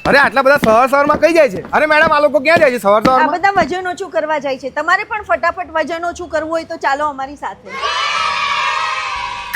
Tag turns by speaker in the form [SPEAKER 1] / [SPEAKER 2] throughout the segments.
[SPEAKER 1] અરે આટલા બધા સવારમાં કઈ જાય છે? અરે મેડમ આ લોકો ક્યાં જાય છે
[SPEAKER 2] આ
[SPEAKER 1] સવારમાં?
[SPEAKER 2] બધા વજન ઓછું કરવા જાય છે. તમારે પણ ફટાફટ વજન ઓછું કરવું હોય તો ચાલો અમારી સાથે.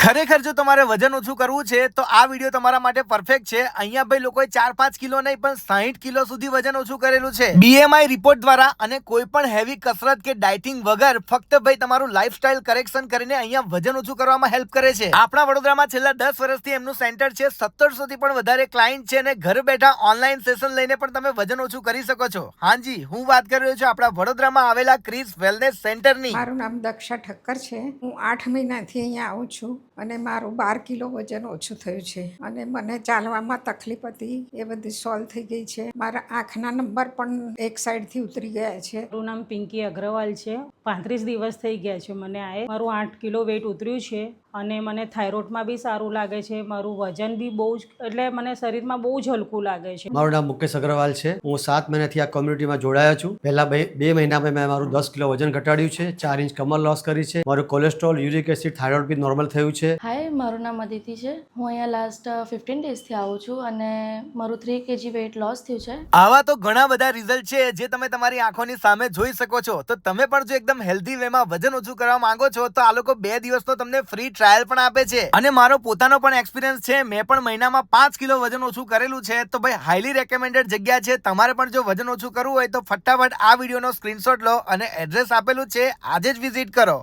[SPEAKER 3] ખરેખર જો તમારે વજન ઓછું કરવું છે તો આ વિડીયો તમારા માટે પરફેક્ટ છે. અહીંયા ભાઈ લોકોએ 4-5 કિલો નહીં પણ 60 કિલો સુધી વજન ઓછું કરેલું છે BMI રિપોર્ટ દ્વારા. અને કોઈ પણ હેવી કસરત કે ડાયટિંગ વગર ફક્ત ભાઈ તમારું લાઇફસ્ટાઇલ કરેક્શન કરીને અહીંયા વજન ઓછું કરવામાં હેલ્પ કરે છે. આપણા વડોદરામાં છેલ્લા 10 વર્ષથી એમનું સેન્ટર છે. 1700 થી પણ વધારે ક્લાયન્ટ છે અને ઘર બેઠા ઓનલાઈન સેશન લઈને પણ તમે વજન ઓછું કરી શકો છો. હાજી, હું વાત કરી રહ્યો છું આપણા વડોદરામાં આવેલા ક્રિસ વેલનેસ સેન્ટરની.
[SPEAKER 4] મારું નામ દક્ષા ઠક્કર છે. હું 8 મહિનાથી અહીંયા આવું છું અને મારું 12 કિલો વજન ઓછું થયું છે અને મને ચાલવામાં તકલીફ હતી એ બધી સોલ્વ થઈ ગઈ છે. મારા આંખના નંબર પણ એક સાઈડથી ઉતરી ગયા છે.
[SPEAKER 5] મારું નામ પિંકી અગ્રવાલ છે. 35 દિવસ થઈ ગયા છે મને આએ. મારું 8 કિલો વેટ ઉતર્યું છે અને મને થાઇરોઇડમાં બી સારું લાગે છે. મારું વજન બી બહુ જ એટલે મને શરીરમાં બહુ જ હલકું લાગે છે.
[SPEAKER 6] મારું નામ મુકેશ અગ્રવાલ છે. હું 7 મહિનાથી આ કોમ્યુનિટીમાં જોડાયો છું. પહેલા બે મહિનામાં મેં મારું 10 કિલો વજન ઘટાડ્યું છે, 4 ઇંચ કમર લોસ કરી છે. મારું કોલેસ્ટ્રોલ, યુરિક એસિડ, થાઇરોઇડ બી નોર્મલ થયું છે.
[SPEAKER 7] હાય, મારું નામ અદિતિ છે. હું અહીંયા લાસ્ટ 15 ડેઝથી આવું છું અને મારું 3 kg વેટ લોસ થયું છે.
[SPEAKER 3] આવા તો ઘણા બધા રિઝલ્ટ છે જે તમે તમારી આંખોની સામે જોઈ શકો છો. તો તમે પણ જો એકદમ હેલ્ધી વેમાં વજન ઓછું કરવા માંગો છો તો આ લોકો 2 દિવસનો તમને ફ્રી ટ્રાયલ પણ આપે છે. અને મારો પોતાનો પણ એક્સપિરિયન્સ છે. મેં પણ મહિનામાં 5 કિલો વજન ઓછું કરેલું છે. તો ભાઈ હાઈલી રેકમેન્ડેડ જગ્યા છે. તમારે પણ જો વજન ઓછું કરવું હોય તો ફટાફટ આ વિડીયોનો સ્ક્રીનશોટ લો અને એડ્રેસ આપેલું છે, આજે જ વિઝિટ કરો.